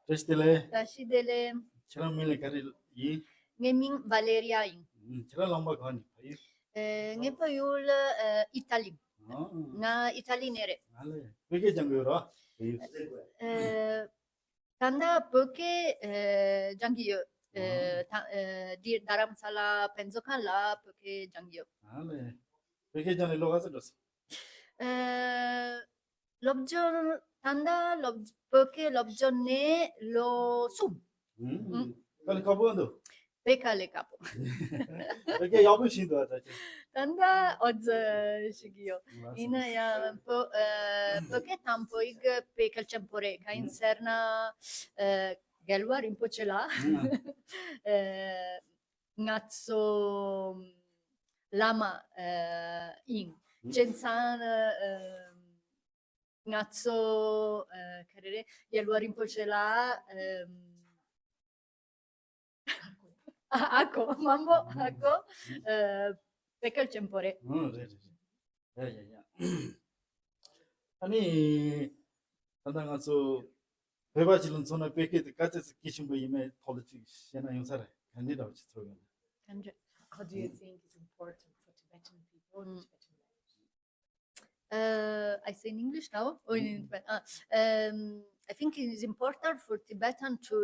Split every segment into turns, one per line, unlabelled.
Testele,
Tashi dele
chira mele karil yi,
ngeming Valeria ing.
chira lamba khani payi.
Nge payul Italy. Na Italy nere.
Ale, peke jangyo ro.
Tanda poke jangyo. Di dharamsala penso kan la poke jangyo.
Ale, peke jane loga se dos.
Lobjon tanda poke lobjon ne lo sum.
Kali kabu ando.
Peka le capo.
Peke yabu shindo ata.
Tanda odz shigio. Ina ya poke tampoig peka champore ka inserna gelwar impocela. Ngazzo lama in Censan ngazzo carere gelwar impocela Ako, mambo, ako, peka champore.
Ya. 아니 단단한 소 배바지는 손에 뺏게 까져서 기신 거 이메 톨치 시나 용사래 간디라고 치토가
How do you think is important for Tibetan people? Tibetan
I say in English now or in Tibetan? I think it is important for Tibetan to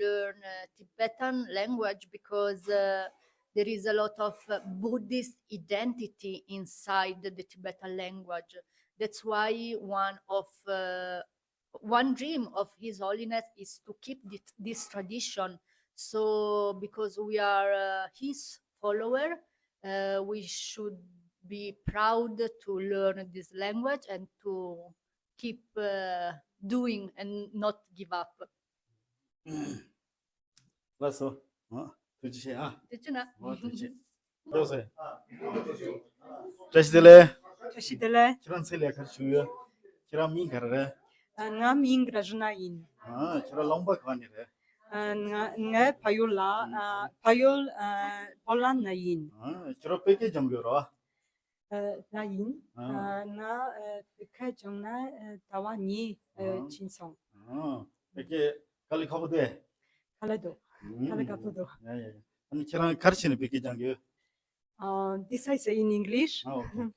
learn Tibetan language because there is a lot of Buddhist identity inside the Tibetan language. That's why one dream of His Holiness is to keep this tradition. So because we are His follower, we should be proud to learn this language and to keep doing and not give up.
알았어 도지시
됐잖아.
도지 여보세요 다시들래
Tashidele,
그런 셀이야 가르쳐요 그런 민 가르래
nga ming rajnain.
그런 롱바 관이래
Nga payul polan nain.
그런 뺏게 정교로
Nain. Nga pika jongna tawani chinsong.
뺏게 갈리 가보대
Kalado. Kalagapudo.
야야 아니 그런 가르치는 뺏게 정교
This I say in English.
오케이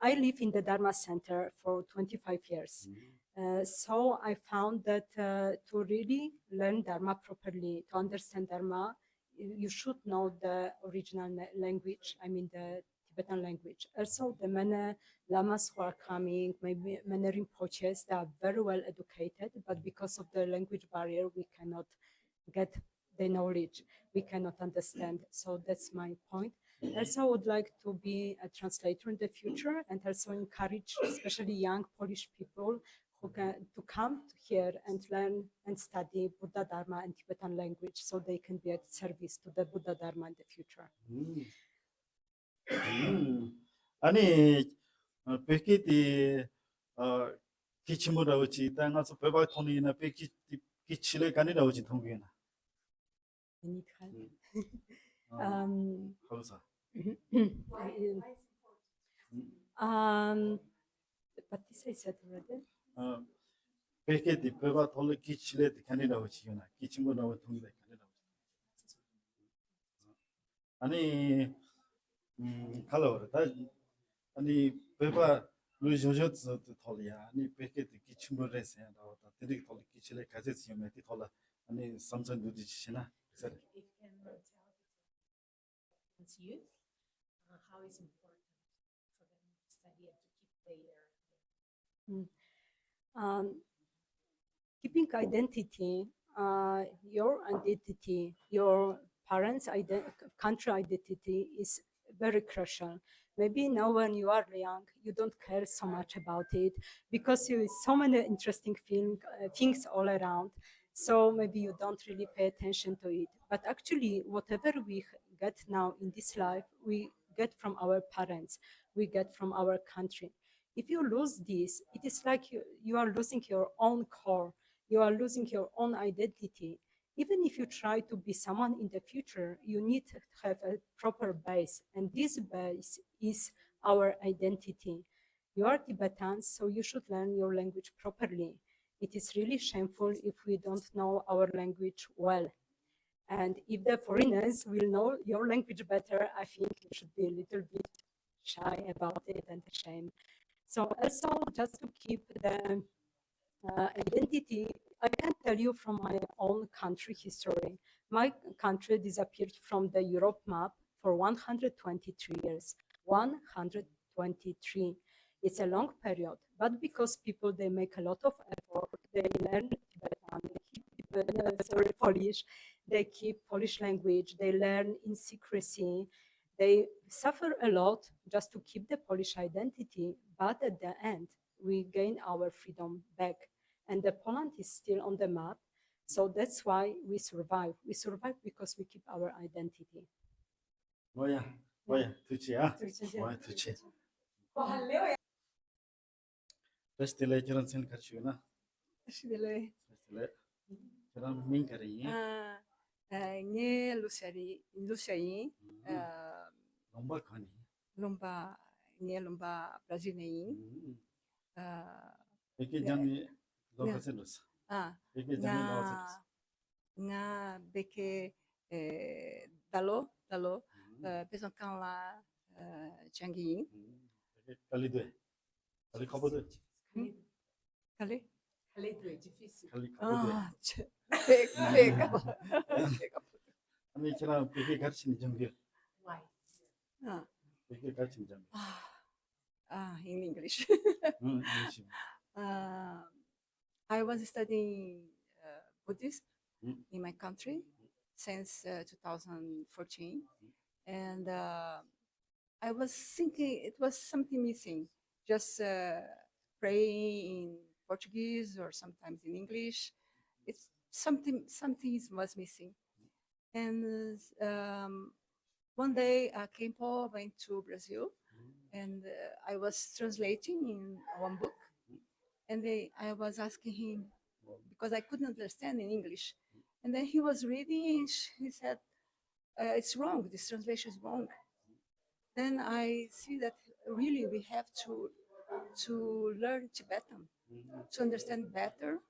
I live in the Dharma Center for 25 years. So I found that to really learn Dharma properly, to understand Dharma, you should know the original language, I mean the Tibetan language. Also, the many lamas who are coming, maybe many rinpoches, they are very well educated, but because of the language barrier, we cannot get the knowledge, we cannot understand. So that's my point. Also, I would like to be a translator in the future and also encourage especially young Polish people who can to come here and learn and study Buddha Dharma and Tibetan language so they can be at service to the Buddha Dharma in the future.
아니 뺏기디 기침으로 오지 땅에서 배바 통이나 뺏기 기치를 가니라 오지 통이나 하우사
But this I said already.
뺏기디 배바 통을 기치를 가니라 오지나 기침으로 오지 통이나 가니라 오지 아니 칼로르다 아니 배바 루조조스 톨이야 아니 뺏기디 기침으로 해서 나왔다 드릭 톨 기치를 가져서 메티 톨라 아니 삼선 누디시나
If you can tell Tibetan's youth how is important for them to study and to keep their
Keeping identity, your identity, your parents' country identity is very crucial. Maybe now when you are young, you don't care so much about it because you so many interesting things all around. So maybe you don't really pay attention to it. But actually, whatever we get now in this life, we get from our parents, we get from our country. If you lose this, it is like you are losing your own core, you are losing your own identity. Even if you try to be someone in the future, you need to have a proper base. And this base is our identity. You are Tibetan, so you should learn your language properly. It is really shameful if we don't know our language well. And if the foreigners will know your language better, I think you should be a little bit shy about it and ashamed. So also just to keep the identity, I can tell you from my own country history. My country disappeared from the Europe map for 123 years. 123. It's a long period, but because people they make a lot of effort, they learn Tibetan, they keep Polish, they keep Polish language, they learn in secrecy, they suffer a lot just to keep the Polish identity, but at the end, we gain our freedom back. And the Poland is still on the map. So that's why we survive. We survive because we keep our identity.
뭐야, 두치야. 뭐야, 두치. 레스텔레 저런 생 같이구나. 레스텔레 저런 민가리.
Nghe Luciaí,
롬바 카니.
lomba brasileiro.
이게 장이 로카센스. 이게 장이 로카센스.
Nga beke dalo, pesankan la changi.
이게 칼리드. 칼리 카보드.
Kale?
Caledo é difícil.
칼리 카보드.
Pega.
아니 제가 이게 같이 정비.
Why?
이게 같이 정비.
In English.
응,
I was studying Buddhism
Mm.
in my country since 2014, and I was thinking it was something missing. Just praying in Portuguese or sometimes in English. It's something was missing. And one day Kempo went to Brazil, and I was translating in one book, and I was asking him because I couldn't understand in English, and then he was reading. He said, "It's wrong. This translation is wrong." Then I see that really we have to learn Tibetan to understand better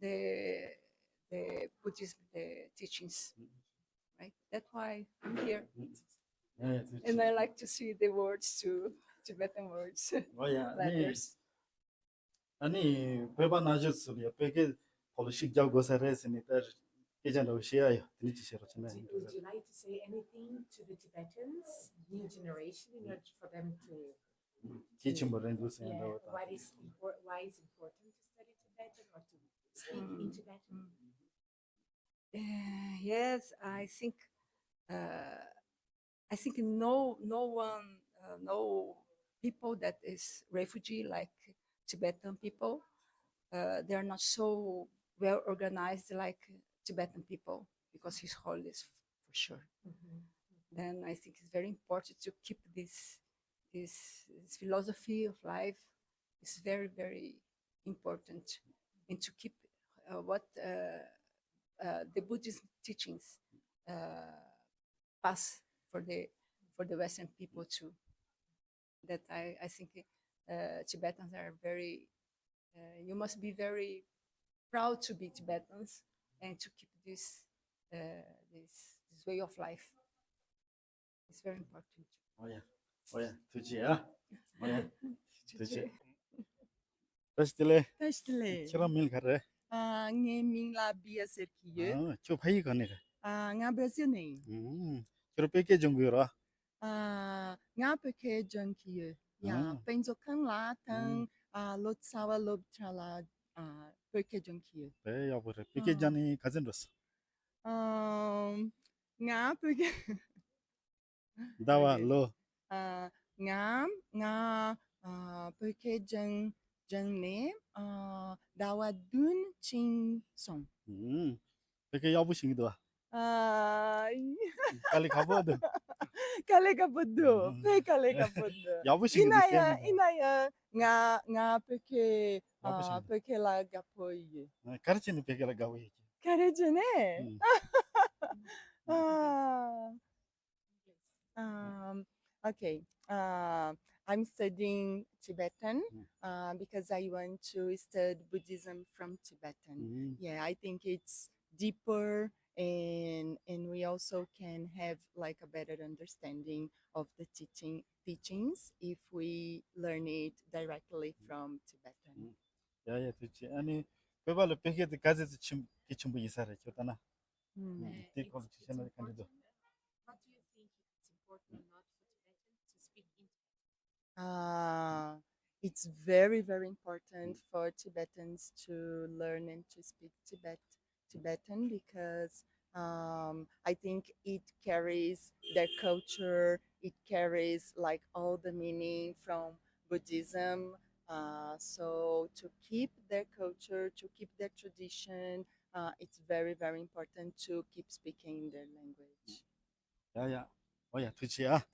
the Buddhism, the teachings, right? That's why I'm here,
네,
and I like to see the words too, Tibetan words,
뭐야,
letters.
아니 배반 하셨어요. 배게 polishik gosaresinitar kejan Russia dilichero chana.
Would you like to say anything to the Tibetans, new generation, in order for them to
Teaching more and losing
yeah,
about.
why is important to study Tibetan or to speak in Tibetan?
Yes, I think no one no people that is refugee like Tibetan people. They are not so well organized like Tibetan people because his holidays for sure. Then I think it's very important to keep this philosophy of life. It's very, very important, and to keep what the Buddhist teachings pass for the Western people too. That I think Tibetans are very. You must be very proud to be Tibetans and to keep this this way of life. It's very important.
뭐야, 두지야. 뭐야, 두지. Restele
Tashtle.
chira mil kare.
Nge ming la bia serkiye.
Chu phai kane.
Nga Brazil nei.
Chiro peke jongura.
Nga peke junkie. Ya penzo kan la tang lot sawa lob chala peke junkie.
Pe ya bore. Peke jani cousin ros.
Nga peke
Dawa lo.
nga peke jeng ne dawa dun ching song.
Peke yabu singdo. Kali kabodo.
Kalega bodo, pe kalega bodo.
Yabu singdo.
Inaya nga peke
Yabu singdo.
peke la gapoye.
Karchini peke la gawi.
Karejene. Okay. I'm studying Tibetan
Mm.
because I want to study Buddhism from Tibetan.
Mm.
Yeah, I think it's deeper, and we also can have like a better understanding of the teachings if we learn it directly from Tibetan.
야야 좋지. 아니 배발로 백에도 가제스 침 기침부 이사를 줬다나.
Mm.
이때 콜치셔널 칸디도.
What do you think if it's important or not for Tibetan to speak in Tibetan?
It's very, very important for Tibetans to learn and to speak Tibetan because I think it carries their culture, it carries like all the meaning from Buddhism. So to keep their culture, to keep their tradition, it's very, very important to keep speaking their language.
야야. 어야 좋지야.